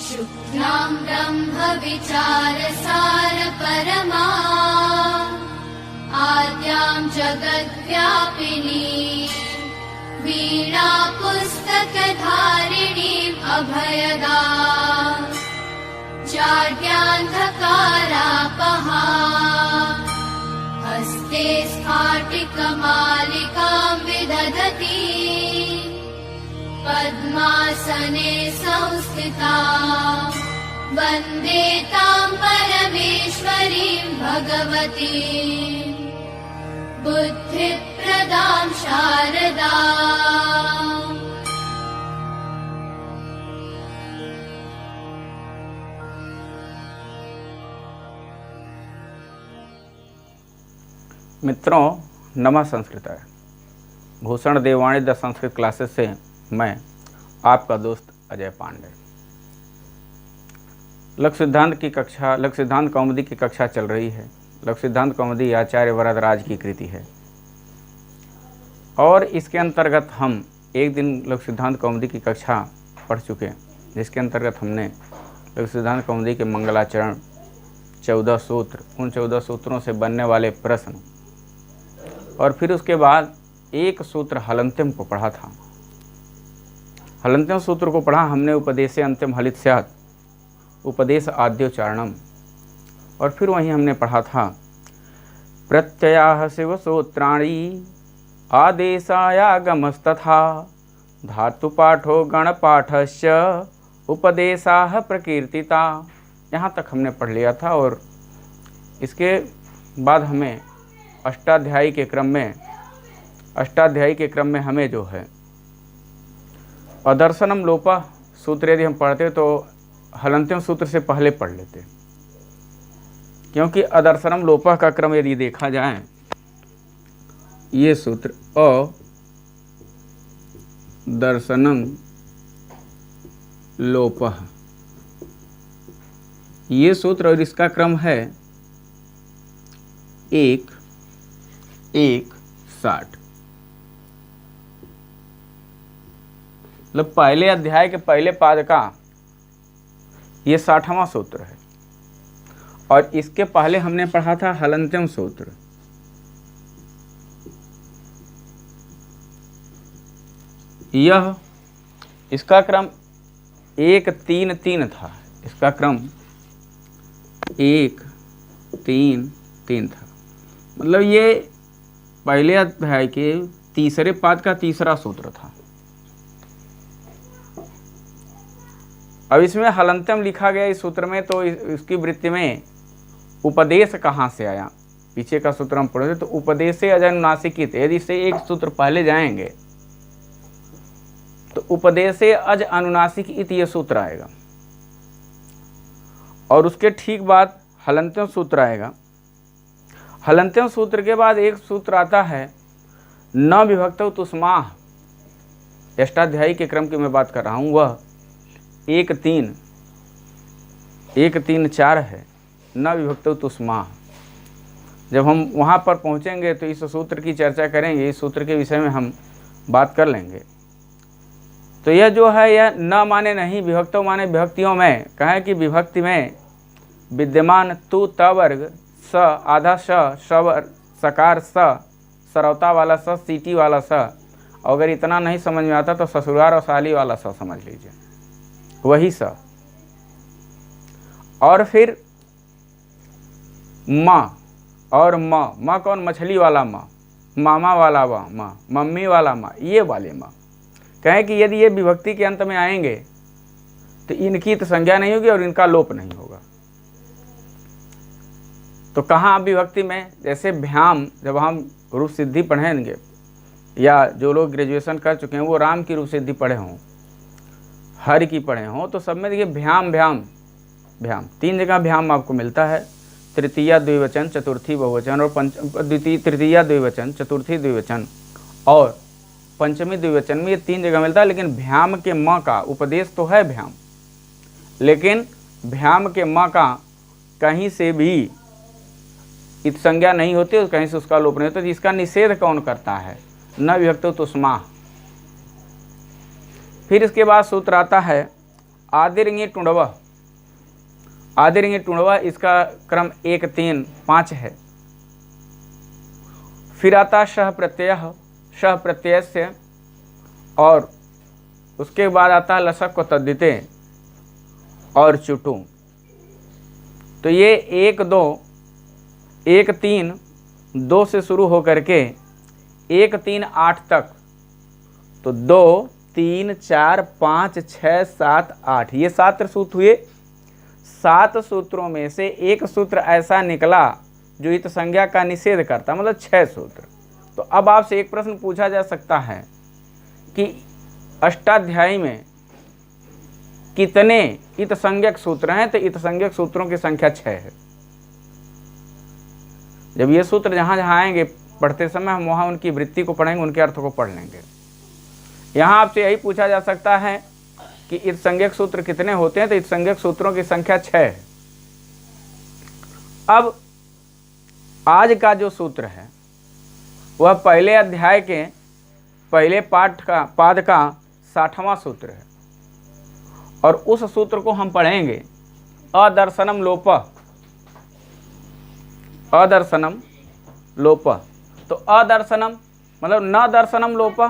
शुक्लां ब्रह्मविचारसार परमा आद्यां जगद्व्यापिनी वीणा पुस्तकधारिणीम् अभयदा जाड्यान्धकारापहा हस्ते स्फाटिकमालिकां विदधती पद्मासने संस्थिता वन्दे तां परमेश्वरीं भगवतीं बुद्धिप्रदां शारदा। मित्रों, नमः संस्कृताय। भूषण देववाणी द संस्कृत क्लासेस से मैं आपका दोस्त अजय पांडे। लक्ष्य सिद्धांत कौमुदी की कक्षा चल रही है। लक्ष्य सिद्धांत कौमुदी आचार्य वरदराज की कृति है और इसके अंतर्गत हम एक दिन लक्ष्य सिद्धांत कौमुदी की कक्षा पढ़ चुके, जिसके अंतर्गत हमने लक्ष्य सिद्धांत कौमुदी के मंगलाचरण 14 सूत्र, उन 14 सूत्रों से बनने वाले प्रश्न और फिर उसके बाद एक सूत्र हलंत्यम को पढ़ा था। हलंत्यम सूत्र को पढ़ा हमने उपदेशे अंत्यम हलित स्यात् उपदेश आद्योच्चारणम, और फिर वहीं हमने पढ़ा था प्रत्ययाः शिव सूत्राणि आदेशायागमस्तथा धातुपाठो गणपाठस्य उपदेशाः प्रकीर्तिता। यहाँ तक हमने पढ़ लिया था और इसके बाद हमें अष्टाध्यायी के क्रम में हमें जो है अदर्शनम लोपः सूत्र यदि हम पढ़ते तो हलंत्यम सूत्र से पहले पढ़ लेते, क्योंकि अदर्शनम लोपः का क्रम यदि देखा जाए, ये सूत्र अदर्शनम लोपः, ये सूत्र और इसका क्रम है 1:1:60। मतलब पहले अध्याय के पहले पाद का ये 60वां सूत्र है और इसके पहले हमने पढ़ा था हलंत्यम सूत्र। यह इसका क्रम 1:3:3 था, इसका क्रम 1:3:3 था। मतलब ये पहले अध्याय के तीसरे पाद का तीसरा सूत्र था। अब इसमें हलंत्यम लिखा गया इस सूत्र में, तो इसकी वृत्ति में उपदेश कहाँ से आया? पीछे का सूत्र हम पढ़े थे, तो उपदेशे अजनुनासिकित, यदि इससे एक सूत्र पहले जाएंगे तो उपदेशे अज अनुनासिक इत ये सूत्र आएगा और उसके ठीक बाद हलंत्यम सूत्र आएगा। हलंत्यम सूत्र के बाद एक सूत्र आता है न विभक्तौ तुस्माह, अष्टाध्यायी के क्रम की मैं बात कर रहा हूँ, वह 1:3:4 है, न विभक्तौ तुस्माह। जब हम वहाँ पर पहुँचेंगे तो इस सूत्र की चर्चा करेंगे, इस सूत्र के विषय में हम बात कर लेंगे। तो यह जो है यह न माने नहीं, विभक्तौ माने विभक्तियों में, कहें कि विभक्ति में विद्यमान तु त वर्ग स आधा श सकार स सरवता वाला स सीटी वाला स, अगर इतना नहीं समझ में आता तो ससुराल और साली वाला स समझ लीजिए, वही स। और फिर माँ और माँ कौन? मछली वाला माँ, मामा वाला माँ, मम्मी वाला माँ, ये वाले माँ। कहें कि यदि ये विभक्ति के अंत में आएंगे तो इनकी तो संज्ञा नहीं होगी और इनका लोप नहीं होगा। तो कहाँ विभक्ति में? जैसे भ्याम, जब हम रूप सिद्धि पढ़ेंगे या जो लोग ग्रेजुएशन कर चुके हैं वो राम की रूप सिद्धि पढ़े हों, हर की पढ़े हों, तो सब में देखिए भ्याम भ्याम भ्याम 3 जगह भ्याम आपको मिलता है। तृतीया द्विवचन, चतुर्थी बहुवचन और तृतीया द्विवचन, चतुर्थी द्विवचन और पंचमी द्विवचन में ये 3 जगह मिलता है। लेकिन भ्याम के म का उपदेश तो है भ्याम, लेकिन भ्याम के म का कहीं से भी इत संज्ञा नहीं होती और कहीं से उसका लोप नहीं होता। तो इसका निषेध कौन करता है? न विभक्तो तुस्माह। फिर इसके बाद सूत्र आता है आदिरिंगी टुंडवा, आदिरिंगी टुंडवा, इसका क्रम 1 3 5 है। फिर आता शह प्रत्यय, शह प्रत्यय से, और उसके बाद आता लसक को तद्दिते और चुटू। तो ये 1 2 1 3 2 से शुरू होकर के 1 3 8 तक, तो 2 3 4 5 6 7 8, ये 7 सूत्र हुए। 7 सूत्रों में से एक सूत्र ऐसा निकला जो इत संज्ञा का निषेध करता, मतलब 6 सूत्र। तो अब आपसे एक प्रश्न पूछा जा सकता है कि अष्टाध्यायी में कितने इत संज्ञक सूत्र हैं? तो इत संज्ञक सूत्रों की संख्या 6 है। जब ये सूत्र जहाँ जहाँ आएंगे पढ़ते समय हम वहाँ उनकी वृत्ति को पढ़ेंगे, उनके अर्थ को पढ़ लेंगे। यहाँ आपसे यही पूछा जा सकता है कि इत संज्ञक सूत्र कितने होते हैं? तो इत संज्ञक सूत्रों की संख्या 6 है। अब आज का जो सूत्र है वह पहले अध्याय के पहले पाठ का पाद का 60वां सूत्र है, और उस सूत्र को हम पढ़ेंगे अदर्शनम लोप, अदर्शनम लोप। तो अदर्शनम मतलब न दर्शनम लोप,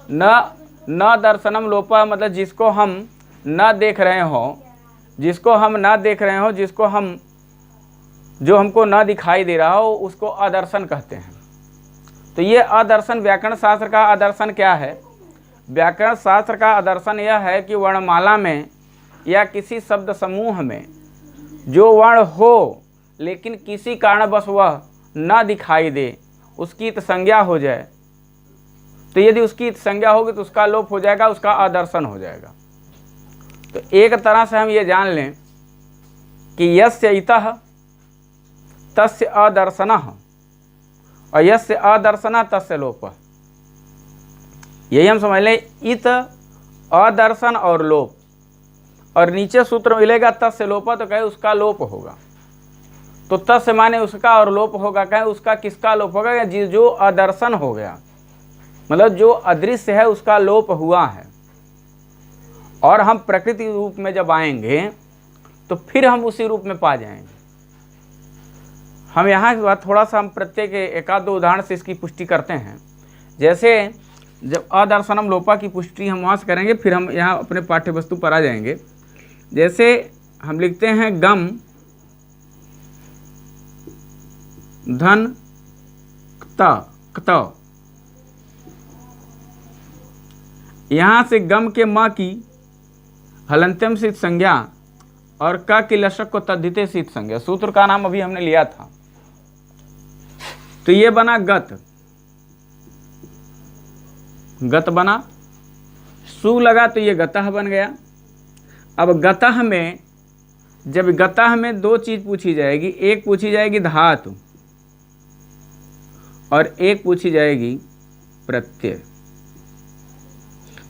न दर्शनम लोप मतलब जिसको हम न देख रहे हो, जिसको हम न देख रहे हो, जिसको हम जो हमको न दिखाई दे रहा हो, उसको अदर्शन कहते हैं। तो ये अदर्शन व्याकरण शास्त्र का अदर्शन क्या है? व्याकरण शास्त्र का अदर्शन यह है कि वर्णमाला में या किसी शब्द समूह में जो वर्ण हो लेकिन किसी कारणवश वह न दिखाई दे, उसकी इत संज्ञा हो जाए। तो यदि उसकी इत संज्ञा होगी तो उसका लोप हो जाएगा, उसका अदर्शन हो जाएगा। तो एक तरह से हम ये जान लें कि यस्य इतः तस्य अदर्शनः और यस्य अदर्शनः तस्य लोपः। यही हम समझ लें, इत अदर्शन और लोप, और नीचे सूत्र मिलेगा तस्य लोपः, तो कहे उसका लोप होगा। तो तस्य माने उसका और लोप होगा, कहे उसका किसका लोप होगा? जो अदर्शन हो गया, मतलब जो अदृश्य है उसका लोप हुआ है। और हम प्रकृति रूप में जब आएंगे तो फिर हम उसी रूप में पा जाएंगे। हम यहाँ के बाद थोड़ा सा हम प्रत्येक एकाध दो उदाहरण से इसकी पुष्टि करते हैं। जैसे जब अदर्शनम लोपा की पुष्टि हम वहाँ से करेंगे, फिर हम यहाँ अपने पाठ्य वस्तु पर आ जाएंगे। जैसे हम लिखते हैं गम धन क्त, यहाँ से गम के माँ की हलंत्यम से संज्ञा और का की लशक को तद्धिते से संज्ञा। सूत्र का नाम अभी हमने लिया था। तो ये बना गत, गत बना, सु लगा तो ये गतः बन गया। अब गतः में, जब गतः में दो चीज पूछी जाएगी, एक पूछी जाएगी धातु और एक पूछी जाएगी प्रत्यय।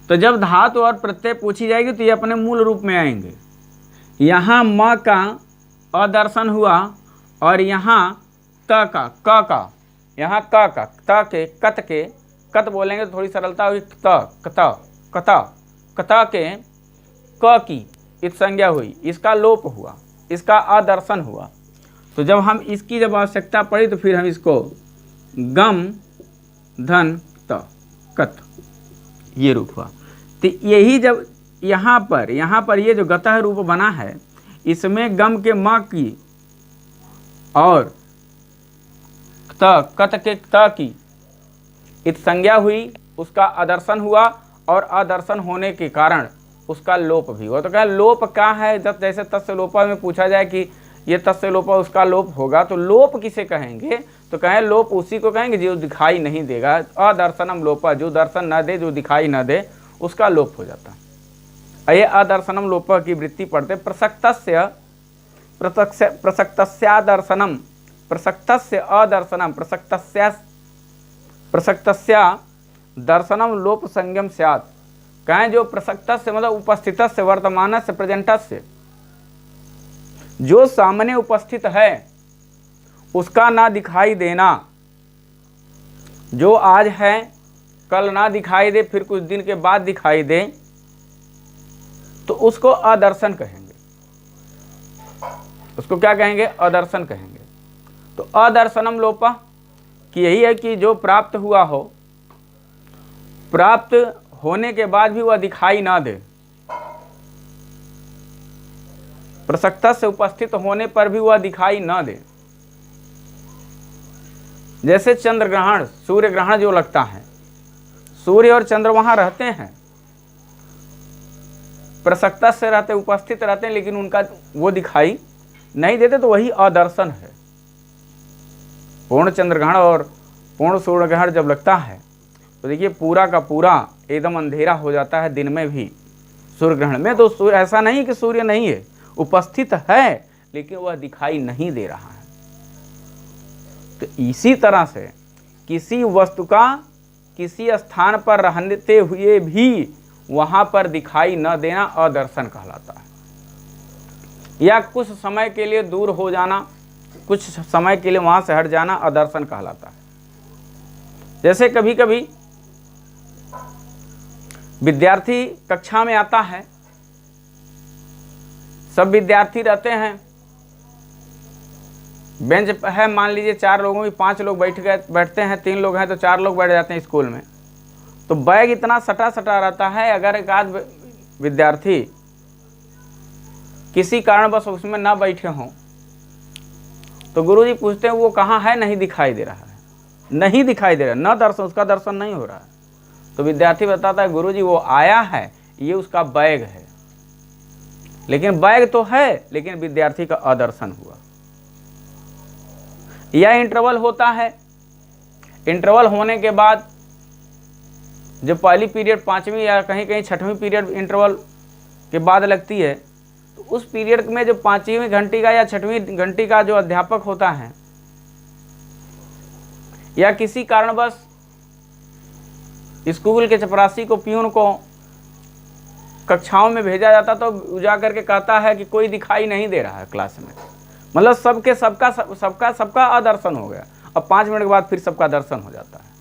तो जब धातु और प्रत्यय पूछी जाएगी तो ये अपने मूल रूप में आएंगे। यहाँ म का अदर्शन हुआ और यहाँ त का, क का, यहाँ क का, त के, कत बोलेंगे तो थोड़ी सरलता होगी। कता के क की इत संज्ञा हुई, इसका लोप हुआ, इसका अदर्शन हुआ। तो जब हम इसकी जब आवश्यकता पड़ी तो फिर हम इसको गम धन त कत, ये रूप हुआ। तो यही जब यहाँ पर ये जो गतः रूप बना है, इसमें गम के म की और कत के त की इत संज्ञा हुई, उसका अदर्शन हुआ और अदर्शन होने के कारण उसका लोप भी हुआ। तो क्या लोप क्या है? जैसे तस्य लोपा में पूछा जाए कि ये तस्य लोपा, उसका लोप होगा, तो लोप किसे कहेंगे? तो कहें लोप उसी को कहेंगे जो दिखाई नहीं देगा। अदर्शनम लोपा, जो दर्शन न दे, जो दिखाई न दे, उसका लोप हो जाता है। ये अदर्शनम लोप की वृत्ति पढ़ते प्रसक्तस्य प्रसक्तस्यादर्शनम, प्रसक्तस्य अदर्शनम, प्रसक्तस्या दर्शनम लोप संज्ञम स्यात्। कहें जो प्रसक्तस्य मतलब उपस्थितस्य, वर्तमानस्य, प्रेजेंटस्य, जो सामने उपस्थित है उसका ना दिखाई देना, जो आज है कल ना दिखाई दे, फिर कुछ दिन के बाद दिखाई दे, तो उसको अदर्शन कहेंगे। उसको क्या कहेंगे? अदर्शन कहेंगे। तो अदर्शनम लोपः कि यही है कि जो प्राप्त हुआ हो, प्राप्त होने के बाद भी वह दिखाई ना दे, प्रसक्ता से उपस्थित होने पर भी वह दिखाई ना दे। जैसे चंद्र ग्रहण, सूर्य ग्रहण जो लगता है, सूर्य और चंद्र वहां रहते हैं, प्रसक्ता से रहते, उपस्थित रहते हैं, लेकिन उनका वो दिखाई नहीं देते, तो वही अदर्शन है। पूर्ण चंद्र ग्रहण और पूर्ण सूर्य ग्रहण जब लगता है तो देखिए पूरा का पूरा एकदम अंधेरा हो जाता है दिन में भी। सूर्य ग्रहण में तो सूर्य, ऐसा नहीं कि सूर्य नहीं है, उपस्थित है, लेकिन वह दिखाई नहीं दे रहा है। तो इसी तरह से किसी वस्तु का किसी स्थान पर रहते हुए भी वहां पर दिखाई न देना अदर्शन कहलाता है। या कुछ समय के लिए दूर हो जाना, कुछ समय के लिए वहां से हट जाना अदर्शन कहलाता है। जैसे कभी कभी विद्यार्थी कक्षा में आता है, सब विद्यार्थी रहते हैं, बेंच है, मान लीजिए 4 लोगों में 5 लोग बैठते हैं, 3 लोग हैं तो 4 लोग बैठ जाते हैं स्कूल में। तो बैग इतना सटा सटा रहता है, अगर एक आध विद्यार्थी किसी कारणवश उसमें ना बैठे हों तो गुरुजी पूछते हैं वो कहाँ है, नहीं दिखाई दे रहा है, नहीं दिखाई दे रहा, न दर्शन, उसका दर्शन नहीं हो रहा है। तो विद्यार्थी बताता है गुरुजी वो आया है, ये उसका बैग है, लेकिन बैग तो है, लेकिन विद्यार्थी का अदर्शन हुआ। या इंटरवल होता है, इंटरवल होने के बाद जब पहली पीरियड 5वीं या कहीं कहीं 6वीं पीरियड इंटरवल के बाद लगती है, तो उस पीरियड में जो 5वीं घंटी का या 6वीं घंटी का जो अध्यापक होता है, या किसी कारणवश स्कूल के चपरासी को, पियून को कक्षाओं में भेजा जाता, तो जा करके कहता है कि कोई दिखाई नहीं दे रहा है क्लास में। मतलब सबका अदर्शन हो गया। अब 5 मिनट के बाद फिर सबका दर्शन हो जाता है।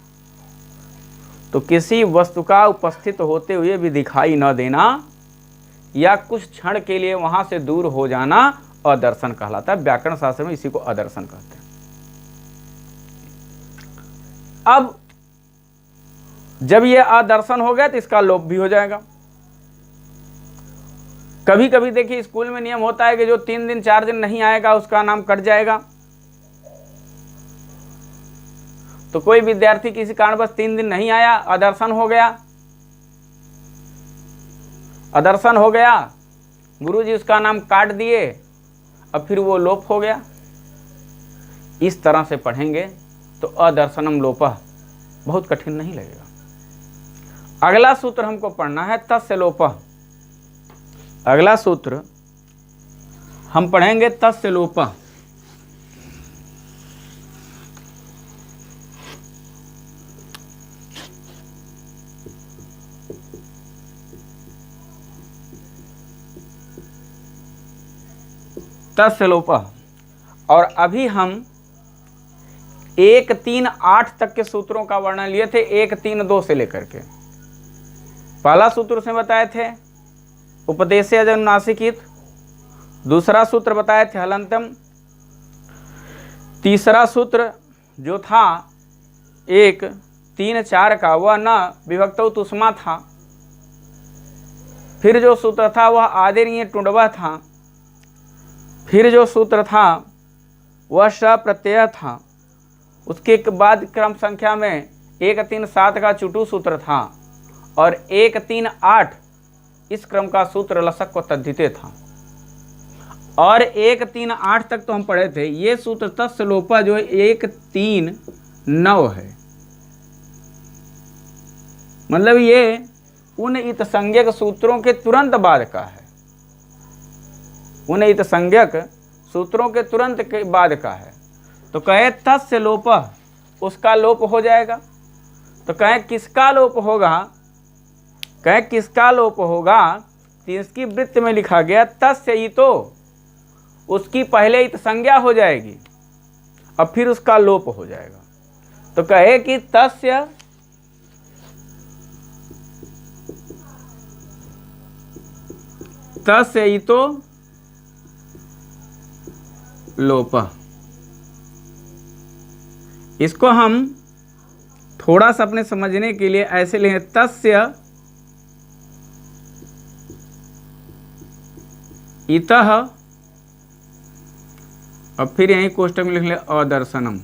तो किसी वस्तु का उपस्थित होते हुए भी दिखाई न देना या कुछ क्षण के लिए वहां से दूर हो जाना अदर्शन कहलाता है। व्याकरण शास्त्र में इसी को अदर्शन कहते हैं। अब जब यह अदर्शन हो गया तो इसका लोप भी हो जाएगा। कभी कभी देखिए स्कूल में नियम होता है कि जो 3 दिन 4 दिन नहीं आएगा उसका नाम कट जाएगा। तो कोई विद्यार्थी किसी कारणवश 3 दिन नहीं आया, अदर्शन हो गया, अदर्शन हो गया, गुरुजी उसका नाम काट दिए, अब फिर वो लोप हो गया। इस तरह से पढ़ेंगे तो अदर्शनम लोपः बहुत कठिन नहीं लगेगा। अगला सूत्र हमको पढ़ना है तस्य लोपः। अगला सूत्र हम पढ़ेंगे तस्य लोपः। तस्य लोपः। और अभी हम 1, 3, 8 तक के सूत्रों का वर्णन लिए थे, 1, 3, 2 से लेकर के। पहला सूत्र उसमें बताए थे उपदेशे जनुनासिकित, दूसरा सूत्र बताए थे हलंतम, तीसरा सूत्र जो था 1, 3, 4 का वह न विभक्तौ तुष्मा था। फिर जो सूत्र था वह आदिर्य टुंडवा था। फिर जो सूत्र था वह स प्रत्यय था। उसके बाद क्रम संख्या में 1, 3, 7 का चुटू सूत्र था और 1, 3, 8 इस क्रम का सूत्र लसक को तद्धिते था। और 1, 3, 8 तक तो हम पढ़े थे। ये सूत्र तस्य लोपः जो 1, 3, 9 है, मतलब ये उन इतसंज्ञक सूत्रों के तुरंत बाद का है, उन इतसंज्ञक सूत्रों के तुरंत के बाद का है। तो कहे तस्य लोपः, उसका लोप हो जाएगा। तो कहे किसका लोप होगा, कहे किसका लोप होगा, तो इसकी वृत्त में लिखा गया तस्य ही, तो उसकी पहले इत संज्ञा हो जाएगी अब फिर उसका लोप हो जाएगा। तो कहे कि तस्य तस्य इतो लोप। इसको हम थोड़ा सा अपने समझने के लिए ऐसे लिखें, तस्य इतः, और फिर यहीं कोष्टक में लिख ले अदर्शनम।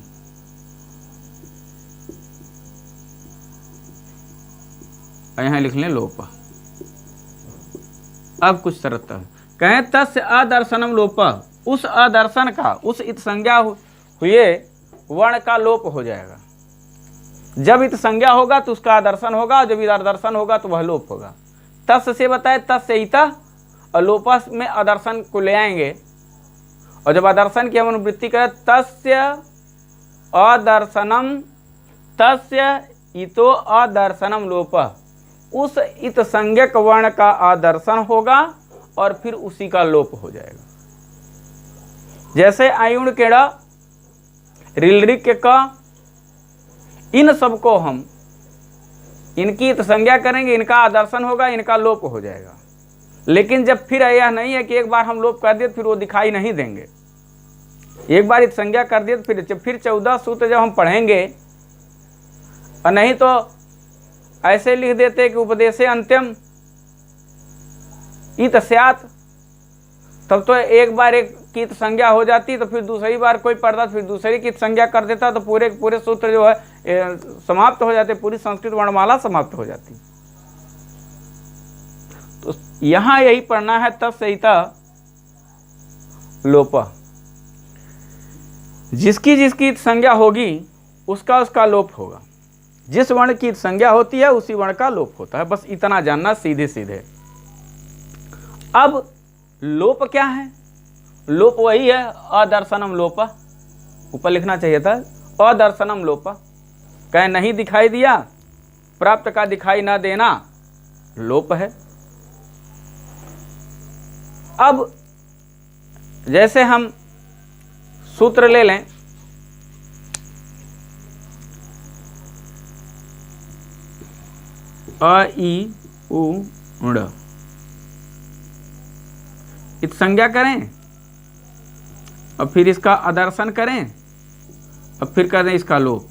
यहां लिख लें लोप। अब कुछ शर्त कहें, तस्य अदर्शनम लोप, उस अदर्शन का, उस इत संज्ञा हुए वर्ण का लोप हो जाएगा। जब इत संज्ञा होगा तो उसका आदर्शन होगा, जब इत आदर्शन होगा तो वह लोप होगा। तस्य से बताए तस्य इतः, और लोपस में आदर्शन को ले आएंगे, और जब आदर्शन की हम अनुवृत्ति करें, तस्य अदर्शनम, तस्य इतो अदर्शनम लोप, उस इत संज्ञक वर्ण का आदर्शन होगा और फिर उसी का लोप हो जाएगा। जैसे आयुण केड़ा, रिलरिक के का, इन सबको हम इनकी इत संज्ञा करेंगे, इनका आदर्शन होगा, इनका लोप हो जाएगा। लेकिन जब फिर यह नहीं है कि एक बार हम लोप कर दिए फिर वो दिखाई नहीं देंगे, एक बार इत संज्ञा कर दिए तो फिर 14 सूत्र जब हम पढ़ेंगे, और नहीं तो ऐसे लिख देते कि उपदेशे अंत्यम इत स्यात्, तब तो एक बार एक की संज्ञा हो जाती तो फिर दूसरी बार कोई पढ़ता फिर दूसरी की संज्ञा कर देता तो पूरे पूरे सूत्र जो है समाप्त हो जाते, पूरी संस्कृत वर्णमाला समाप्त हो जाती। तो यहां यही पढ़ना है, तस्य इतः लोप। जिसकी जिसकी संज्ञा होगी उसका उसका लोप होगा। जिस वर्ण की संज्ञा होती है उसी वर्ण का लोप होता है, बस इतना जानना सीधे सीधे। अब लोप क्या है? लोप वही है अदर्शनम लोप, ऊपर लिखना चाहिए था अदर्शनम लोप। कहे नहीं दिखाई दिया, प्राप्त का दिखाई ना देना लोप है। अब जैसे हम सूत्र ले लें, अ ई उ ण, इत संज्ञा करें और फिर इसका आदर्शन करें और फिर कर दें इसका लोप।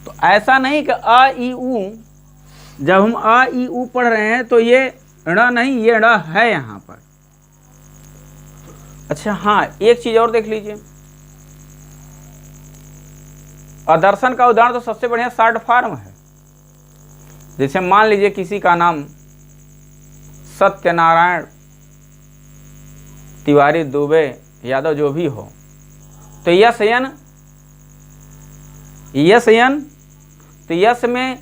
तो ऐसा नहीं कि अ ई उ, जब हम अ ई उ पढ़ रहे हैं तो ये ण नहीं, ये ण है यहां पर। अच्छा हाँ, एक चीज और देख लीजिए, आदर्शन का उदाहरण तो सबसे बढ़िया शॉर्ट फॉर्म है। जैसे मान लीजिए किसी का नाम सत्यनारायण तिवारी, दुबे, यादव जो भी हो, तो यस यन, तो यस में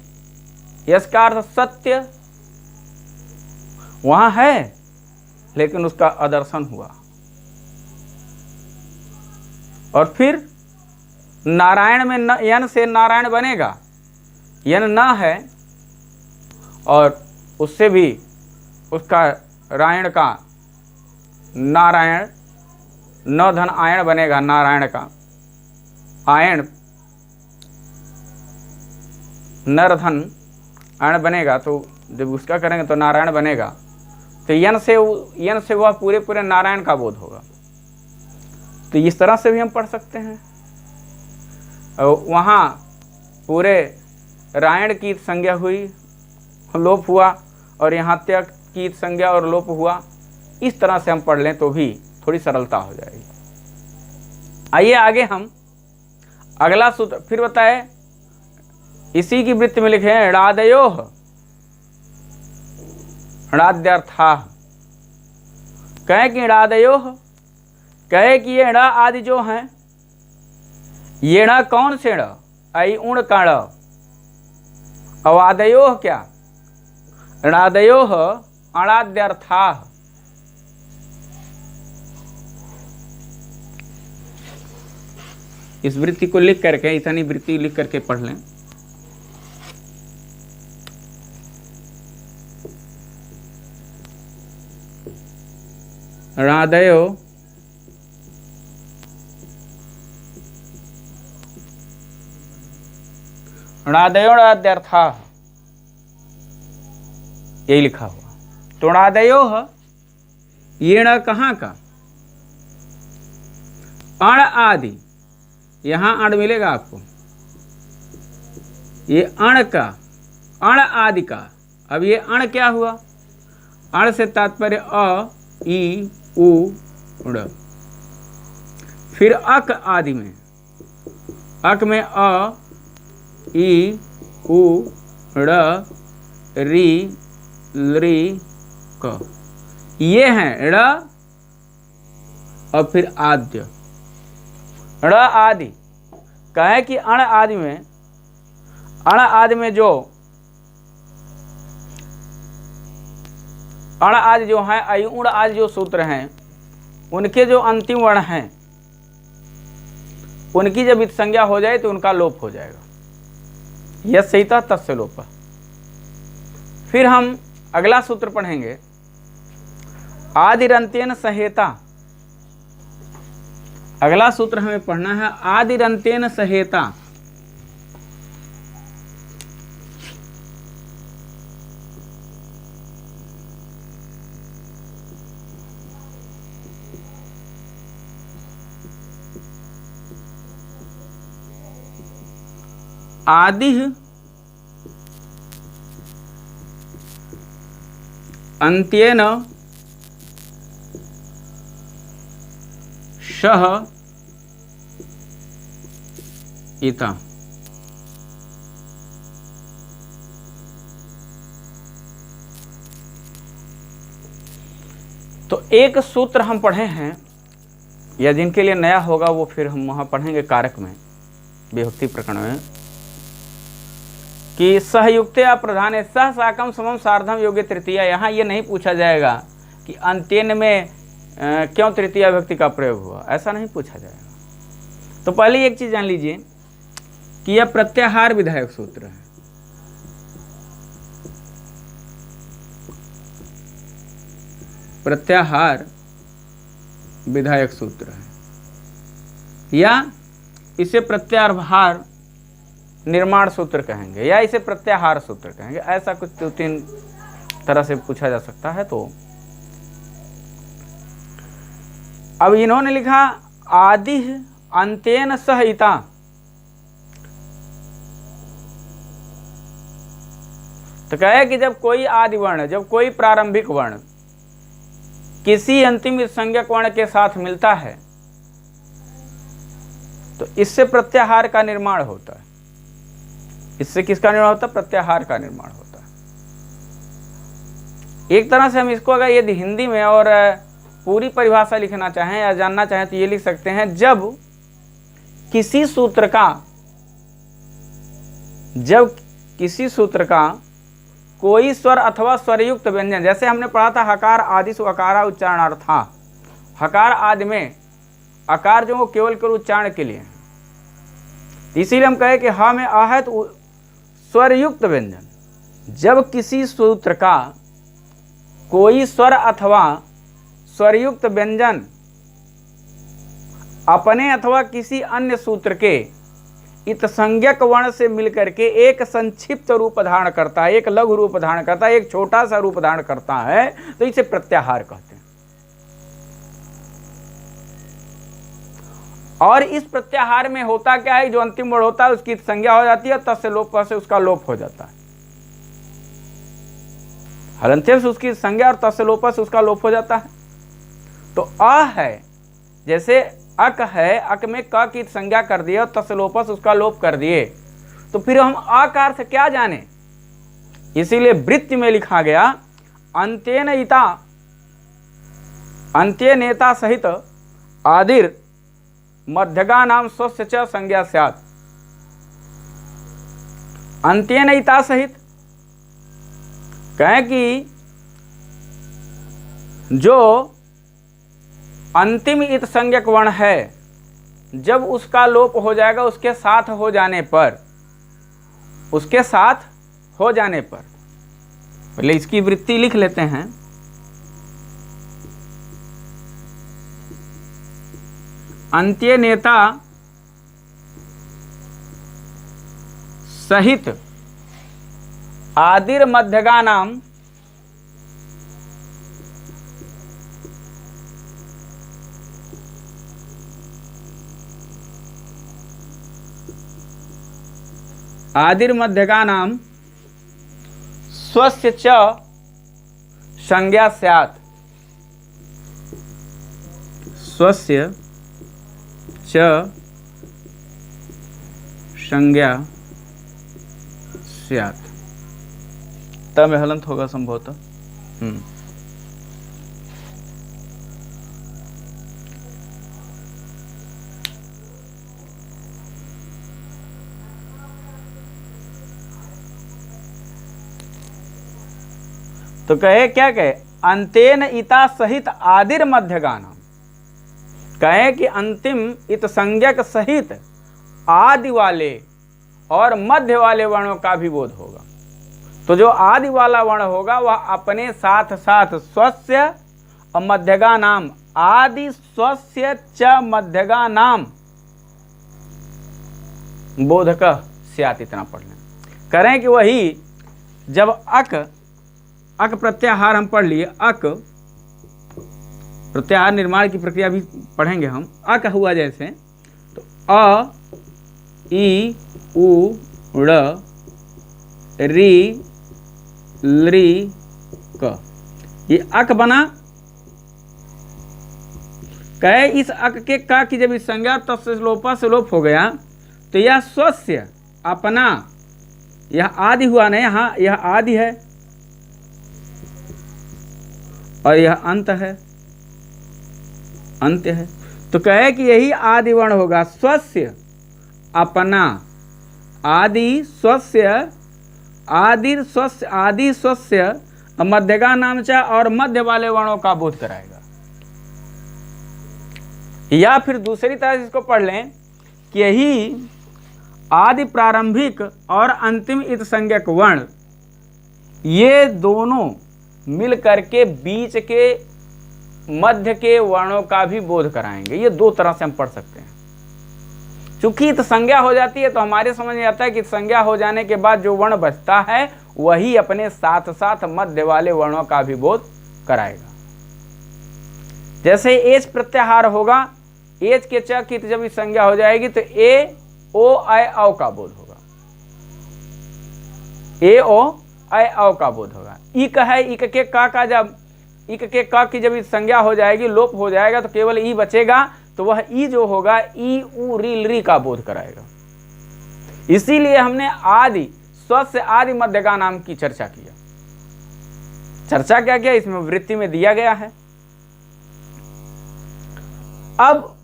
यस का अर्थ सत्य वहां है, लेकिन उसका आदर्शन हुआ। और फिर नारायण में न, यन से नारायण बनेगा, यन न है और उससे भी उसका रायण का नारायण, न धन आयण बनेगा, नारायण का आयण नर धन आयण बनेगा, तो जब उसका करेंगे तो नारायण बनेगा। तो यन से वह पूरे पूरे नारायण का बोध होगा। तो इस तरह से भी हम पढ़ सकते हैं। और वहाँ पूरे रायण की संज्ञा हुई, लोप हुआ, और यहाँ तक की संज्ञा और लोप हुआ। इस तरह से हम पढ़ लें तो भी थोड़ी सरलता हो जाएगी। आइए आगे हम अगला सूत्र फिर बताए, इसी की वृत्ति में लिखे णादयोः णाद्यर्थाः। कहे कि णादयोः, कहे कि ये ण आदि जो हैं, ये ण कौन से ण? ऐ उण का ण। अवादयोः क्या? णादयोः अणाद्यर्थाः। इस वृत्ति को लिख करके, इतनी वृत्ति लिख करके पढ़ लें। णादयो णादयो णाद्यर्थाः, यही लिखा हुआ। तुणादयोः, ये ण कहाँ का? अण आदि, यहां अण मिलेगा आपको, ये अण का, अण आदि का। अब ये अण क्या हुआ? अण से तात्पर्य अ, ई, उ, ड़। फिर अक आदि में, अक में अ, ई, उ, ड़, री, लृ, क, ये हैं ड़। और फिर आद्य, ड़ आदि। कहे कि अण आदि में, अण आदि में जो अण आदि जो हैं, अयुण आदि जो सूत्र हैं, उनके जो अंतिम वर्ण हैं, उनकी जब इत संज्ञा हो जाए तो उनका लोप हो जाएगा। यस्य इतः तस्य लोपः। फिर हम अगला सूत्र पढ़ेंगे, आदिरंत्येन सहेता। अगला सूत्र हमें पढ़ना है आदिरंत्येन सहेता। आदिः अन्त्येन शः इता। तो एक सूत्र हम पढ़े हैं, या जिनके लिए नया होगा वो फिर हम वहां पढ़ेंगे कारक में, विभक्ति प्रकरण में, कि सहयुक्तया प्रधाने सह साकम समम सार्धम योग्य तृतीया। यहाँ ये नहीं पूछा जाएगा कि अंत्येन में क्यों तृतीया विभक्ति का प्रयोग हुआ, ऐसा नहीं पूछा जाएगा। तो पहले एक चीज जान लीजिए कि यह प्रत्याहार विधायक सूत्र है। प्रत्याहार विधायक सूत्र है, या इसे प्रत्याहार निर्माण सूत्र कहेंगे, या इसे प्रत्याहार सूत्र कहेंगे। ऐसा कुछ दो तीन तरह से पूछा जा सकता है। तो अब इन्होंने लिखा आदि अंत्येन सहिता। तो कहे कि जब कोई आदि वर्ण, जब कोई प्रारंभिक वर्ण किसी अंतिम संज्ञक वर्ण के साथ मिलता है तो इससे प्रत्याहार का निर्माण होता है। इससे किसका निर्माण होता है? प्रत्याहार का निर्माण होता है। एक तरह से हम इसको अगर यदि हिंदी में और पूरी परिभाषा लिखना चाहें या जानना चाहें तो ये लिख सकते हैं, जब किसी सूत्र का कोई स्वर अथवा स्वरयुक्त व्यंजन, जैसे हमने पढ़ा था हकार आदि सु अकारा उच्चारणार्था। हकार आदि में अकार जो केवल उच्चारण के लिए, इसीलिए हम कहे कि हा में आ है तो स्वरयुक्त व्यंजन। जब किसी सूत्र का कोई स्वर अथवा स्वरयुक्त व्यंजन अपने अथवा किसी अन्य सूत्र के इत संज्ञक वर्ण से मिलकर के एक संक्षिप्त रूप धारण करता है, एक लघु रूप धारण करता है, एक छोटा सा रूप धारण करता है, तो इसे प्रत्याहार कहते हैं। और इस प्रत्याहार में होता क्या है, जो अंतिम वर्ण होता है उसकी संज्ञा हो जाती है, तस्य लोप से उसका लोप हो जाता है। हलंत्य से उसकी संज्ञा और तस्य लोप से उसका लोप हो जाता है। तो अ है, जैसे अक है, अक में क की संज्ञा कर दिए और तस्य लोप से उसका लोप कर दिए, तो फिर हम आकार से क्या जाने। इसीलिए वृत्ति में लिखा गया अंत्येन इता, अंत्यनेता सहित आदिर मध्यगा नाम स्वस्य च संज्ञा स्यात्। अंत्येन इता सहित कहें कि जो अंतिम इत संज्ञक वर्ण है, जब उसका लोप हो जाएगा उसके साथ हो जाने पर, उसके साथ हो जाने पर, पहले इसकी वृत्ति लिख लेते हैं। अंत्यनेता सहित आदिर मध्यगा नाम आदिर मध्यगा नाम स्वस्य च संज्ञा स्यात्। स्वस्य च संज्ञा स्यात्। तब में हलंत होगा संभवतः। तो कहे क्या कहे, अंतेन इता सहित आदिर मध्यगानम, कहे कि अंतिम इत संज्ञक सहित आदि वाले और मध्य वाले वर्णों का भी बोध होगा। तो जो आदि वाला वर्ण होगा वह अपने साथ साथ स्वस्य और मध्यगा नाम, आदि स्वस्य च मध्यगा नाम बोधक स्यात्, इतना पढ़ लें। करें कि वही जब अक प्रत्याहार हम पढ़ लिए, अक प्रत्याहार निर्माण की प्रक्रिया भी पढ़ेंगे हम। अक हुआ जैसे तो अ ई उ ड़ री लृ क, ये अक बना। कहे इस अक के का की जब इस संज्ञा तस्य लोपा से लोप हो गया तो यह स्वस्य अपना, यह आदि हुआ नहीं, यहाँ यह आदि है और यह अंत है, अंत्य है। तो कहे कि यही आदि वर्ण होगा, स्वस्य अपना, आदि स्वस्य, आदि स्वस्य, आदि स्वस्य मध्यगा नाम चा और मध्य वाले वर्णों का बोध कराएगा। या फिर दूसरी तरह से इसको पढ़ लें कि यही आदि प्रारंभिक और अंतिम इत संज्ञक वर्ण, ये दोनों मिल करके बीच के मध्य के वर्णों का भी बोध कराएंगे। ये दो तरह से हम पढ़ सकते हैं। चूंकि इत संज्ञा हो जाती है तो हमारे समझ में आता है कि संज्ञा हो जाने के बाद जो वर्ण बचता है वही अपने साथ साथ मध्य वाले वर्णों का भी बोध कराएगा। जैसे एच प्रत्याहार होगा, एच के च की जब इस संज्ञा हो जाएगी तो ए ओ ऐ औ का बोध होगा, ए ओ ऐ औ का बोध होगा। इक है, इक के का जब इक के का की जब इस संज्ञा हो जाएगी, लोप हो जाएगा तो केवल ई बचेगा, तो वह ई जो होगा ई उ री लृ का बोध कराएगा। इसीलिए हमने आदि स्वस्य आदि मध्यगा नाम की चर्चा किया। चर्चा क्या किया, इसमें वृत्ति में दिया गया है। अब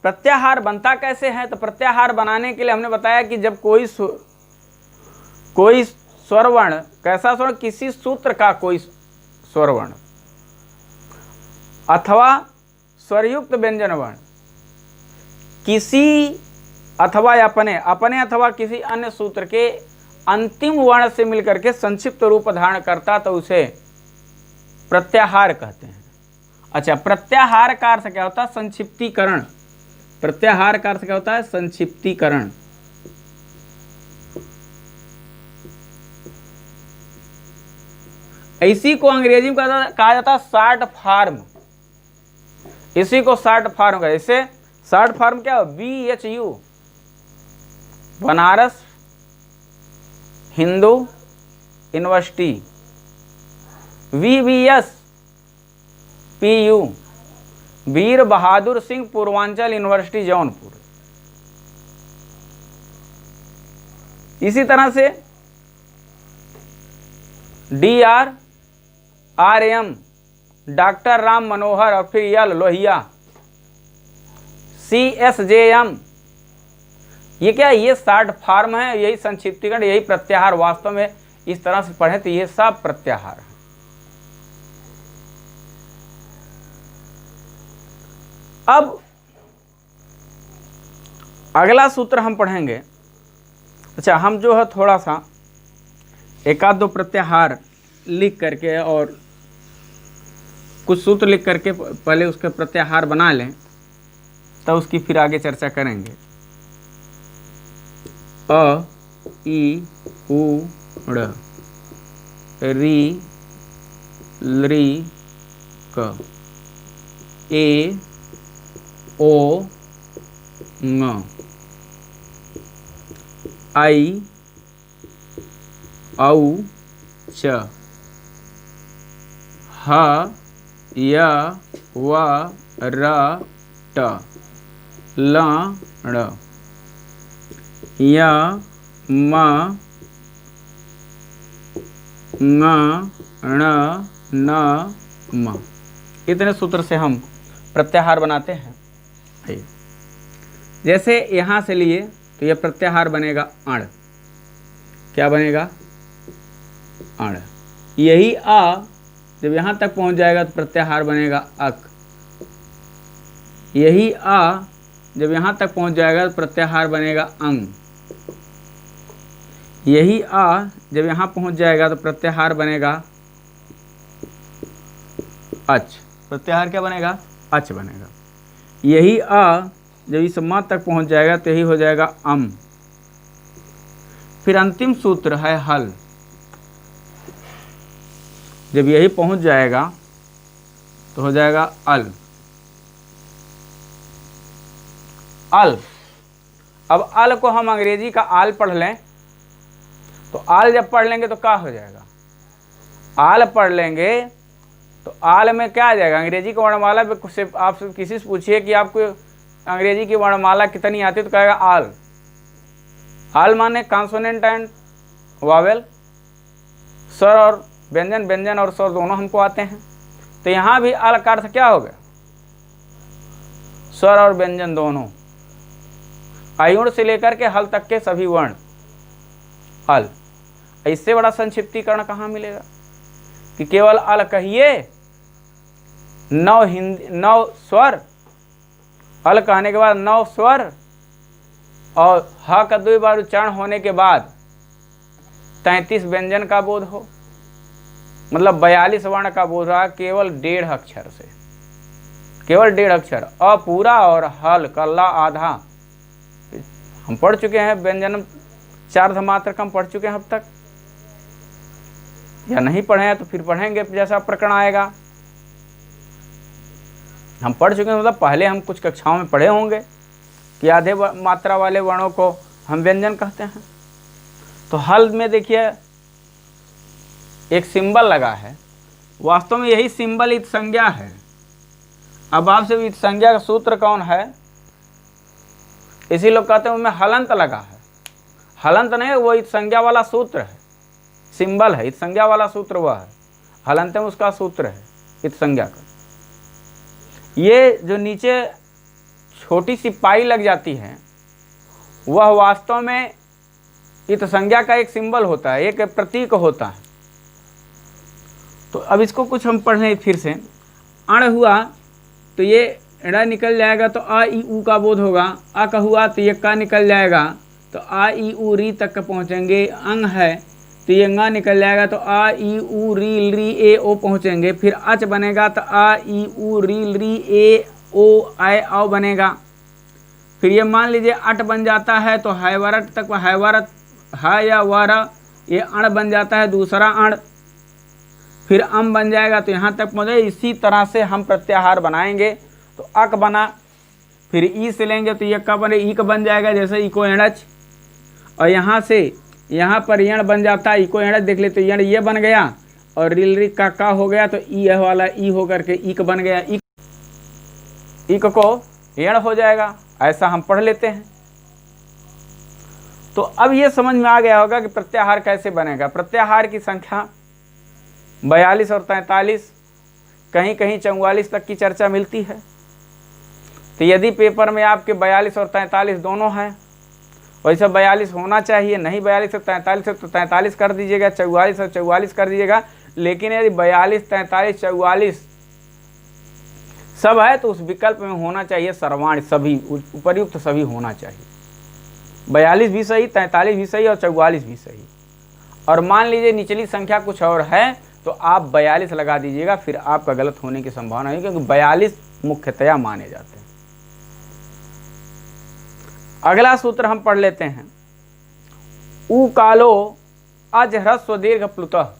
प्रत्याहार बनता कैसे है, तो प्रत्याहार बनाने के लिए हमने बताया कि जब कोई स्वरवर्ण, कैसा स्वर्ण, किसी सूत्र का कोई स्वरवर्ण अथवा स्वरयुक्त व्यंजन वर्ण किसी अथवा अपने अथवा किसी अन्य सूत्र के अंतिम वर्ण से मिलकर के संक्षिप्त रूप धारण करता तो उसे प्रत्याहार कहते हैं। अच्छा, प्रत्याहार का अर्थ क्या होता है, संक्षिप्तीकरण। प्रत्याहार का अर्थ क्या होता है, संक्षिप्तीकरण। इसी को अंग्रेजी में कहा जाता है शॉर्ट फॉर्म। इसी को शॉर्ट फॉर्म का, जैसे शॉर्ट फॉर्म क्या हो, BHU Banaras Hindu university, VBS PU वीर बहादुर सिंह पूर्वांचल यूनिवर्सिटी जौनपुर। इसी तरह से DRRM डॉक्टर राम मनोहर और फिर यल लोहिया, CSJM, ये क्या, ये शॉर्ट फॉर्म है, यही संक्षिप्तीकरण, यही प्रत्याहार। वास्तव में इस तरह से पढ़े तो ये सब प्रत्याहार है। अब अगला सूत्र हम पढ़ेंगे। अच्छा, हम जो है थोड़ा सा एक आध दो प्रत्याहार लिख करके और कुछ सूत्र लिख करके पहले उसके प्रत्याहार बना लें, तब उसकी फिर आगे चर्चा करेंगे। अ ई उ ड़ री लृ क, ए ओ ङ, आई औ च ह य व र ट ल ण य म ङ ण न म। इतने सूत्र से हम प्रत्याहार बनाते हैं। जैसे यहां से लिए तो यह प्रत्याहार बनेगा अण। क्या बनेगा? अण। यही आ जब यहां तक पहुंच जाएगा तो प्रत्याहार बनेगा अक। यही आ जब यहां तक पहुंच जाएगा तो प्रत्याहार बनेगा अंग। यही आ जब यहां पहुंच जाएगा तो प्रत्याहार बनेगा अच। प्रत्याहार क्या बनेगा? अच बनेगा। यही आ जब इस म तक पहुंच जाएगा तो यही हो जाएगा अम। फिर अंतिम सूत्र है हल। जब यही पहुंच जाएगा तो हो जाएगा अल। अल। अब अल को हम अंग्रेजी का आल पढ़ लें तो आल जब पढ़ लेंगे तो क्या हो जाएगा? आल पढ़ लेंगे तो आल में क्या आ जाएगा? अंग्रेजी की वर्णमाला से आप किसी से पूछिए कि आपको अंग्रेजी की वर्णमाला कितनी आती है तो कहेगा आल। आल माने कॉन्सोनेंट एंड वावेल। स्वर और व्यंजन, व्यंजन और स्वर दोनों हमको आते हैं। तो यहां भी आल का अर्थ क्या हो गया? स्वर और व्यंजन दोनों। अयुण से लेकर के हल तक के सभी वर्ण अल। इससे बड़ा संक्षिप्तीकरण कहां मिलेगा कि केवल अल कहिए, 9 स्वर। अल कहने के बाद 9 स्वर और ह का 2 बार उच्चारण होने के बाद 33 व्यंजन का बोध हो, मतलब 42 वर्ण का बोध रहा केवल 1.5 अक्षर से। केवल 1.5 अक्षर। अ पूरा और हल कल्ला आधा। हम पढ़ चुके हैं व्यंजन 4 मात्र कम पढ़ चुके हैं अब तक, या नहीं पढ़े हैं तो फिर पढ़ेंगे जैसा प्रकरण आएगा। हम पढ़ चुके हैं, मतलब पहले हम कुछ कक्षाओं में पढ़े होंगे कि आधे मात्रा वाले वर्णों को हम व्यंजन कहते हैं। तो हल में देखिए एक सिंबल लगा है, वास्तव में यही सिंबल इत संज्ञा है। अब आपसे इत संज्ञा का सूत्र कौन है? इसी लोग कहते हैं उनमें हलंत लगा है। हलंत नहीं, वो इत संज्ञा वाला सूत्र है, सिंबल है। इत संज्ञा वाला सूत्र वह है, हलंत में उसका सूत्र है इत संज्ञा का। ये जो नीचे छोटी सी पाई लग जाती है वह वास्तव में इत संज्ञा का एक सिंबल होता है, एक प्रतीक होता है। तो अब इसको कुछ हम पढ़ लें फिर से। अण हुआ तो ये ड़ निकल जाएगा तो आ ई ऊ का बोध होगा। आ का हुआ तो ये का निकल जाएगा तो आ ई ऊ री तक पहुँचेंगे। अंग है तो ये ंगा निकल जाएगा तो आ ई ऊ री री ए ओ पहुँचेंगे। फिर अच बनेगा तो आ ई ऊ री ए ओ आय औ बनेगा। फिर ये मान लीजिए अट बन जाता है तो हैवरट तक, हैवरत है या वर, ये अण बन जाता है दूसरा अण। फिर अम बन जाएगा तो यहाँ तक पहुँचे। इसी तरह से हम प्रत्याहार बनाएंगे तो अक बना, फिर ई से लेंगे तो ये का बने ईक बन जाएगा, जैसे इको एणच। और यहाँ से यहाँ पर यण बन जाता है, इको एणच देख ले तो यण ये बन गया और रिल री का हो गया तो ई वाला ई होकर के ईक बन गया। ईक को यण हो जाएगा, ऐसा हम पढ़ लेते हैं। तो अब ये समझ में आ गया होगा कि प्रत्याहार कैसे बनेगा। प्रत्याहार की संख्या 42 और 43, कहीं कहीं 44 तक की चर्चा मिलती है। तो यदि पेपर में आपके 42 और 43 दोनों हैं, वैसे 42 होना चाहिए, नहीं 42 और 43 है तो 43 कर दीजिएगा, 44 और 44 कर दीजिएगा। लेकिन यदि 42, 43, 44 सब है तो उस विकल्प में होना चाहिए सर्वाण, सभी उपर्युक्त सभी होना चाहिए। 42 भी सही, 43 भी सही और 44 भी सही। और मान लीजिए निचली संख्या कुछ और है तो आप 42 लगा दीजिएगा, फिर आपका गलत होने की संभावना है, क्योंकि 42 मुख्यतया माने जाते हैं। अगला सूत्र हम पढ़ लेते हैं। उ कालो अज ह्रस्व दीर्घ प्लुतः।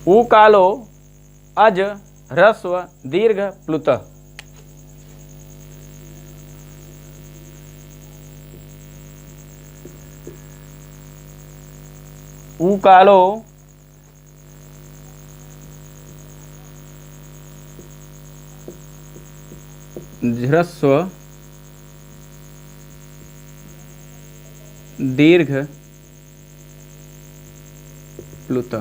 उ कालो अज ह्रस्व दीर्घ प्लुत। ऊ कालो ह्रस्व दीर्घ प्लुत।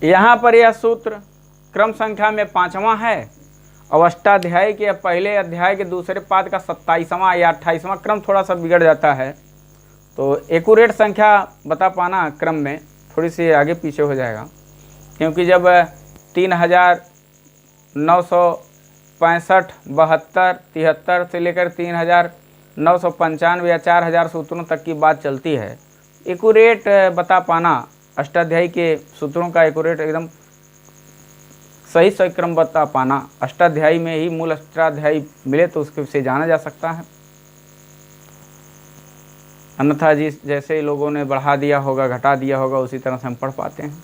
यहाँ पर यह सूत्र क्रम संख्या में 5वां है और अष्टाध्यायी के पहले अध्याय के दूसरे पाद का 27वां या 28वां क्रम थोड़ा सा बिगड़ जाता है, तो एक्यूरेट संख्या बता पाना क्रम में थोड़ी सी आगे पीछे हो जाएगा, क्योंकि जब 3965, 72, 73 से लेकर 3995 या 4000 सूत्रों तक की बात चलती है। एक्यूरेट बता पाना अष्टाध्यायी के सूत्रों का एक्यूरेट एकदम सही क्रम बता पाना, अष्टाध्यायी में ही मूल अष्टाध्यायी मिले तो उसके से जाना जा सकता है। अन्यथा जिस जैसे लोगों ने बढ़ा दिया होगा, घटा दिया होगा, उसी तरह से हम पढ़ पाते हैं,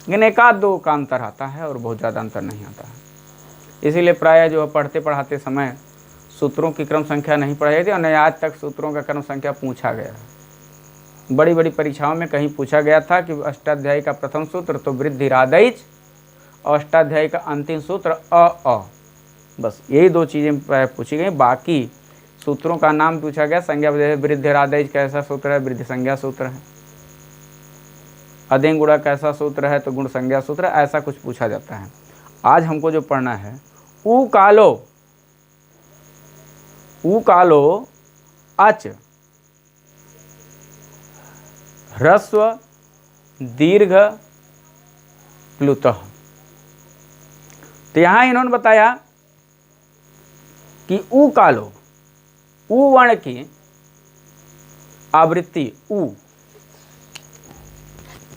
लेकिन एक आध दो का अंतर आता है और बहुत ज़्यादा अंतर नहीं आता है। इसीलिए प्रायः जो पढ़ते पढ़ाते समय सूत्रों की क्रम संख्या नहीं पढ़ाई जाती और न आज तक सूत्रों का क्रम संख्या पूछा गया है। बड़ी बड़ी परीक्षाओं में कहीं पूछा गया था कि अष्टाध्यायी का प्रथम सूत्र तो वृद्धिरादैच और अष्टाध्यायी का अंतिम सूत्र अ, बस यही दो चीज़ें पूछी गई। बाकी सूत्रों का नाम पूछा गया, संज्ञा वृद्धिरादैच कैसा सूत्र है, वृद्धि संज्ञा सूत्र है। अदें गुणा कैसा सूत्र है, तो गुण संज्ञा सूत्र, ऐसा कुछ पूछा जाता है। आज हमको जो पढ़ना है ऊ कालो अच ह्रस्व दीर्घ प्लुतः। तो यहां इन्होंने बताया कि ऊ कालो, ऊ वर्ण की आवृत्ति ऊ,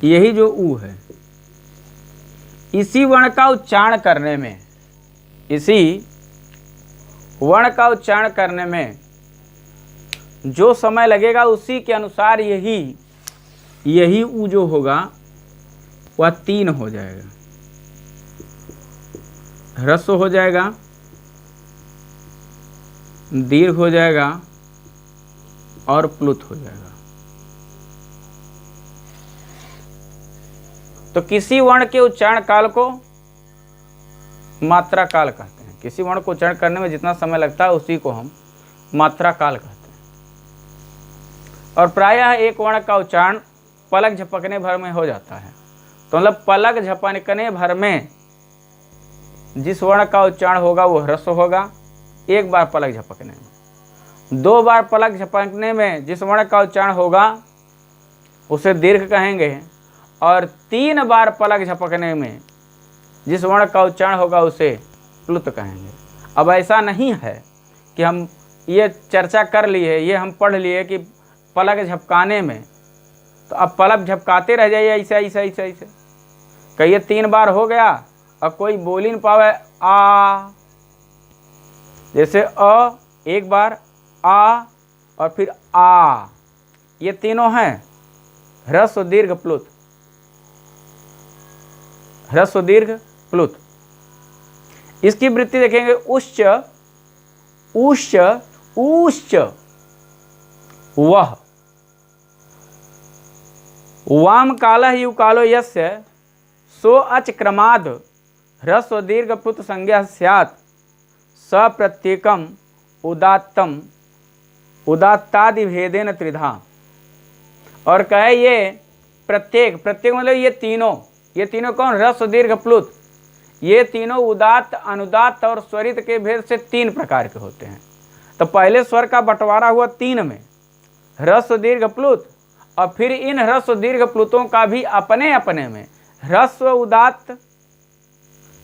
यही जो ऊ है, इसी वर्ण का उच्चारण करने में, इसी वर्ण का उच्चारण करने में जो समय लगेगा उसी के अनुसार यही ऊ जो होगा वह 3 हो जाएगा, ह्रस्व हो जाएगा, दीर्घ हो जाएगा और प्लुत हो जाएगा। तो किसी वर्ण के उच्चारण काल को मात्रा काल कहते हैं। किसी वर्ण को उच्चारण करने में जितना समय लगता है उसी को हम मात्रा काल कहते हैं। और प्रायः एक वर्ण का उच्चारण पलक झपकने भर में हो जाता है। तो मतलब पलक झपकने भर में जिस वर्ण का उच्चारण होगा वो ह्रस्व होगा, एक बार पलक झपकने में। 2 बार पलक झपकने में जिस वर्ण का उच्चारण होगा उसे दीर्घ कहेंगे, और 3 बार पलक झपकने में जिस वर्ण का उच्चारण होगा उसे प्लुत कहेंगे। अब ऐसा नहीं है कि हम ये चर्चा कर लिए, ये हम पढ़ लिए कि पलक झपकाने में, तो अब पलक झपकाते रह जाइए ऐसे कहिए 3 बार हो गया और कोई बोल ही नहीं पावे आ, जैसे अ एक बार, आ और फिर आ, ये तीनों हैं ह्रस्व दीर्घ प्लुत, ह्रस्व दीर्घ प्लुत। इसकी वृत्ति देखेंगे उच्च उच्च उच्च वह, वाम कालः यु कालो यस्य सो अच क्रमाद ह्रस्व दीर्घ प्लुत संज्ञा स्यात् स प्रत्येकम उदात्तम उदात्तादि भेदेन त्रिधा। और कहे ये प्रत्येक मतलब ये तीनों कौन, ह्रस्व दीर्घ प्लुत, ये तीनों उदात्त अनुदात्त और स्वरित के भेद से 3 प्रकार के होते हैं। तो पहले स्वर का बंटवारा हुआ 3 में, ह्रस्व दीर्घ प्लुत, और फिर इन ह्रस्व दीर्घ प्लुतों का भी अपने अपने में ह्रस्व उदात्त,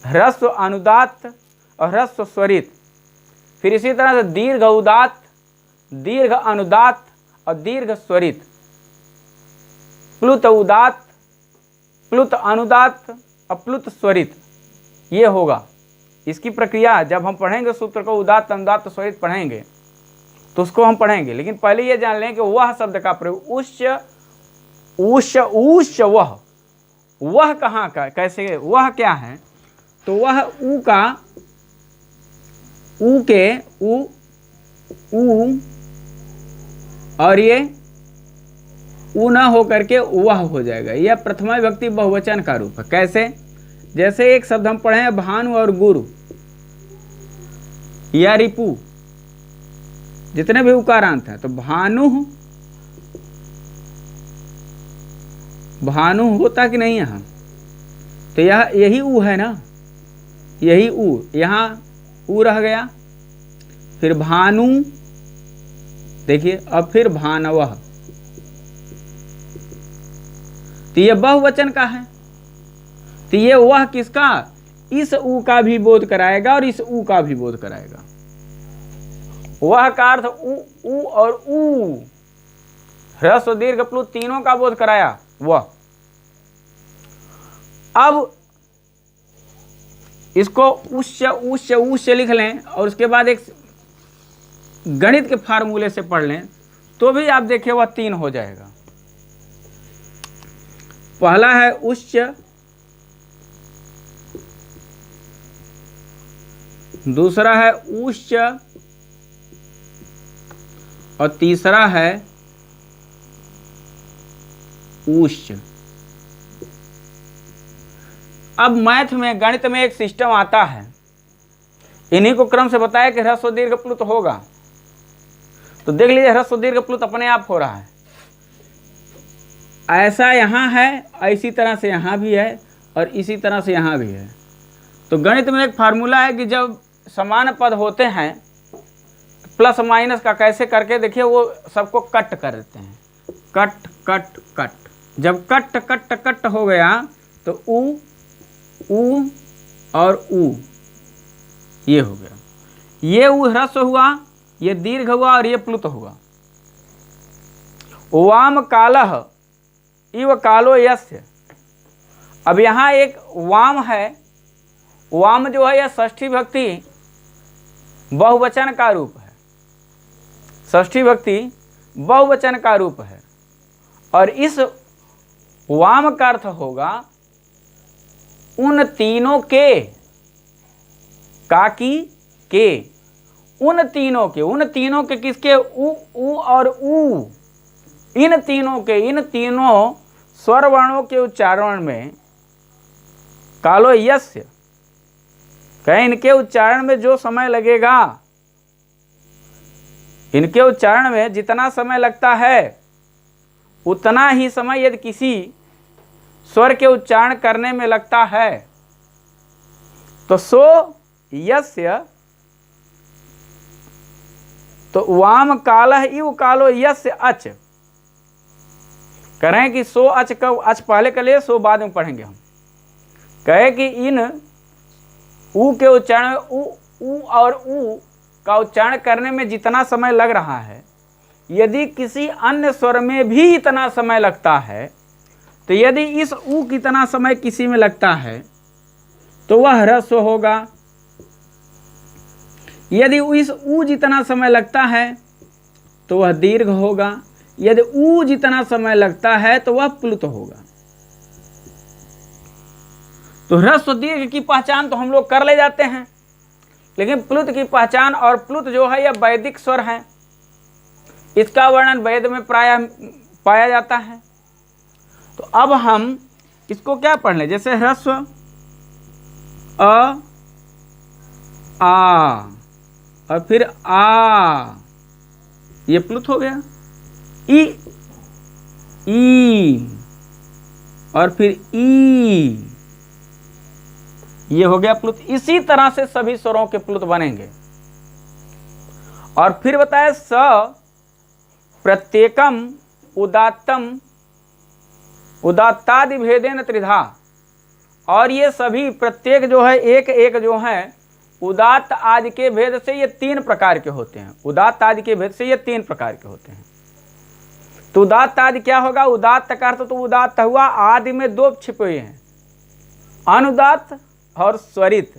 ह्रस्व अनुदात्त और ह्रस्व स्वरित। फिर इसी तरह से दीर्घ उदात्त, दीर्घ अनुदात्त और दीर्घ स्वरित, प्लुत उदात्त, प्लुत अनुदात्त और प्लुत स्वरित, ये होगा। इसकी प्रक्रिया जब हम पढ़ेंगे सूत्र को उदात्त अनुदात्त स्वरित पढ़ेंगे तो उसको हम पढ़ेंगे, लेकिन पहले ये जान लें कि वह शब्द का प्रयोग उच्च ऊष्य ऊष्य वह कहाँ का, कैसे, वह क्या है, तो वह ऊ का, ऊ के ऊ और ये ऊ ना हो करके वह हो जाएगा। यह प्रथमा विभक्ति बहुवचन का रूप है। कैसे, जैसे एक शब्द हम पढ़े हैं भानु और गुरु या रिपु, जितने भी उकारांत हैं, तो भानु होता कि नहीं यहाँ, तो यह यही ऊ है ना, यही ऊ, यहाँ ऊ रह गया, फिर भानु, देखिए, अब फिर भानवः, तो ये बहुवचन का है, तो ये वह किसका, इस ऊ का भी बोध कराएगा और इस ऊ का भी बोध कराएगा। वह का अर्थ ऊ और ऊ, ह्रस्व दीर्घ प्लुत तीनों का बोध कराया वह। अब इसको उष्य उष्य उष्य लिख लें और उसके बाद एक गणित के फार्मूले से पढ़ लें तो भी आप देखिए वह 3 हो जाएगा। पहला है उष्य, दूसरा है उष्य और तीसरा है उष्य। अब मैथ में, गणित में एक सिस्टम आता है, इन्हीं को क्रम से बताया कि ह्रस्व दीर्घ प्लुत होगा, तो देख लीजिए ह्रस्व दीर्घ प्लुत अपने आप हो रहा है। ऐसा यहाँ है, इसी तरह से यहाँ भी है और इसी तरह से यहाँ भी है। तो गणित में एक फार्मूला है कि जब समान पद होते हैं, प्लस माइनस का कैसे करके देखिए वो सबको कट कर देते हैं, कट कट कट। जब कट कट कट हो गया तो ऊ और ऊ ये हो गया, ये ऊ ह्रस्व हुआ, ये दीर्घ हुआ और ये प्लुत हुआ। वाम कालः इव कालो यस्य। अब यहाँ एक वाम है, वाम जो है यह षष्ठी भक्ति बहुवचन का रूप है, षष्ठी भक्ति बहुवचन का रूप है, और इस वाम का अर्थ होगा उन तीनों के, काकी के, उन तीनों के किसके, ऊ और ऊ, इन तीनों के, इन तीनों स्वर वर्णों के उच्चारण में कालो यस्य, कहें इनके उच्चारण में जो समय लगेगा, इनके उच्चारण में जितना समय लगता है उतना ही समय यदि किसी स्वर के उच्चारण करने में लगता है तो सो यस्य, तो वाम कालः इव कालो यस्य अच, कह रहे हैं कि सो अच का अच पहले कर लिए, सो बाद में पढ़ेंगे हम। कहे कि इन ऊ के उच्चारण में ऊ और ऊ का उच्चारण करने में जितना समय लग रहा है, यदि किसी अन्य स्वर में भी इतना समय लगता है, तो यदि इस ऊ कितना समय किसी में लगता है तो वह ह्रस्व होगा, यदि इस ऊ जितना समय लगता है तो वह दीर्घ होगा, यदि ऊ जितना समय लगता है तो वह प्लुत होगा। तो ह्रस्व दीर्घ की पहचान तो हम लोग कर ले जाते हैं, लेकिन प्लुत की पहचान, और प्लुत जो है यह वैदिक स्वर है, इसका वर्णन वेद में प्रायः पाया जाता है। तो अब हम इसको क्या पढ़ लें, जैसे ह्रस्व अ आ और फिर आ, ये प्लुत हो गया, ई और फिर ई, ये हो गया प्लुत। इसी तरह से सभी स्वरों के प्लुत बनेंगे। और फिर बताया स प्रत्येकम उदात्तम उदात्तादि भेदेन त्रिधा, और ये सभी प्रत्येक जो है एक एक जो है उदात्त आदि के भेद से ये 3 प्रकार के होते हैं, उदात्त आदि के भेद से ये 3 प्रकार के होते हैं। तो उदात्त आदि क्या होगा, उदात्त का अर्थ तो उदात्त हुआ, आदि में 2 छिपे हुए हैं, अनुदात्त और स्वरित।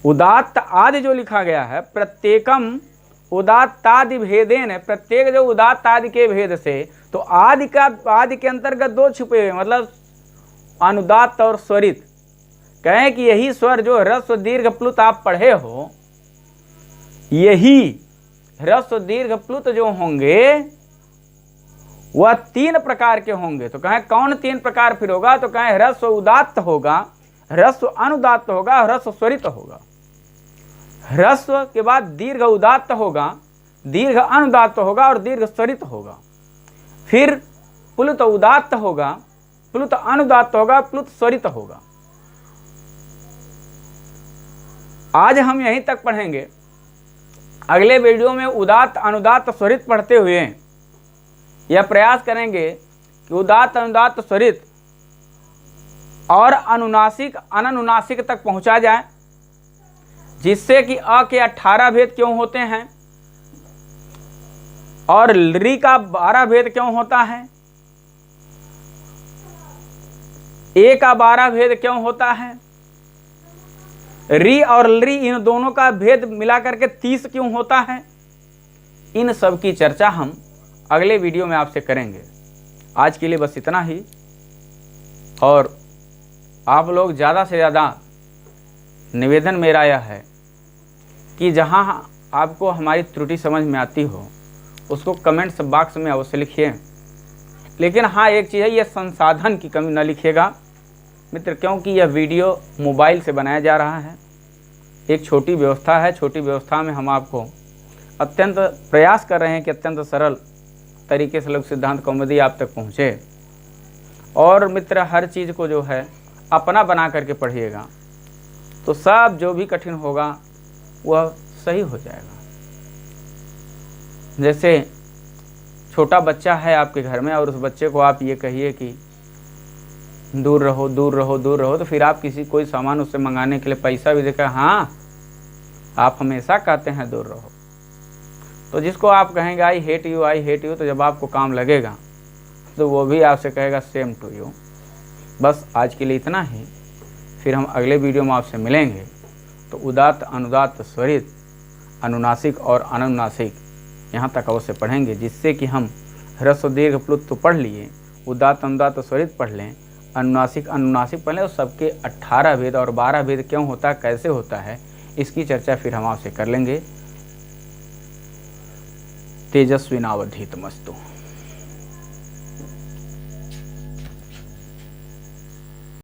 उदात्त आदि जो लिखा गया है, प्रत्येकम उदात्तादि भेदेन, प्रत्येक जो उदात्त आदि के भेद से, तो आदि के अंतर्गत दो छुपे हुए, मतलब अनुदात्त और स्वरित। कहें कि यही स्वर जो ह्रस्व दीर्घ प्लुत आप पढ़े हो, यही ह्रस्व दीर्घ प्लुत जो होंगे वह 3 प्रकार के होंगे। तो कहें कौन 3 प्रकार फिर होगा? तो कहें ह्रस्व उदात्त होगा, ह्रस्व अनुदात्त होगा, ह्रस्व स्वरित होगा। ह्रस्व के बाद दीर्घ उदात्त होगा, दीर्घ अनुदात्त होगा और दीर्घ स्वरित होगा। फिर प्लुत उदात्त होगा, प्लुत अनुदात्त होगा, प्लुत स्वरित होगा। आज हम यहीं तक पढ़ेंगे। अगले वीडियो में उदात्त अनुदात्त स्वरित पढ़ते हुए यह प्रयास करेंगे कि उदात्त अनुदात्त स्वरित और अनुनासिक अननुनासिक तक पहुंचा जाए, जिससे कि अ के 18 भेद क्यों होते हैं और री का 12 भेद क्यों होता है, ए का 12 भेद क्यों होता है, री और ली इन दोनों का भेद मिलाकर के 30 क्यों होता है। इन सब की चर्चा हम अगले वीडियो में आपसे करेंगे। आज के लिए बस इतना ही, और आप लोग ज़्यादा से ज़्यादा निवेदन मेरा यह है कि जहां आपको हमारी त्रुटि समझ में आती हो उसको कमेंट्स बॉक्स में अवश्य लिखिए। लेकिन हाँ, एक चीज़ है, यह संसाधन की कमी न लिखिएगा मित्र, क्योंकि यह वीडियो मोबाइल से बनाया जा रहा है। एक छोटी व्यवस्था है, छोटी व्यवस्था में हम आपको अत्यंत प्रयास कर रहे हैं कि अत्यंत सरल तरीके से लघु सिद्धांत कौमुदी आप तक पहुँचे। और मित्र, हर चीज़ को जो है अपना बना करके पढ़िएगा, तो सब जो भी कठिन होगा वह सही हो जाएगा। जैसे छोटा बच्चा है आपके घर में और उस बच्चे को आप ये कहिए कि दूर रहो दूर रहो दूर रहो, तो फिर आप कोई सामान उससे मंगाने के लिए पैसा भी देकर हाँ आप हमेशा कहते हैं दूर रहो, तो जिसको आप कहेंगे आई हेट यू, तो जब आपको काम लगेगा तो वो भी आपसे कहेगा सेम टू यू। बस आज के लिए इतना ही, फिर हम अगले वीडियो में आपसे मिलेंगे। तो उदात्त अनुदात्त स्वरित अनुनासिक और अननुनासिक यहाँ तक अवश्य पढ़ेंगे, जिससे कि हम ह्रस्व दीर्घ प्लुत तो पढ़ लिए, उदात्त अनुदात्त स्वरित पढ़ लें, अनुनासिक अनुनासिक पढ़ लें, और सबके 18 भेद और 12 भेद क्यों होता है, कैसे होता है, इसकी चर्चा फिर हम आपसे कर लेंगे। तेजस्विनावधीतमस्तु।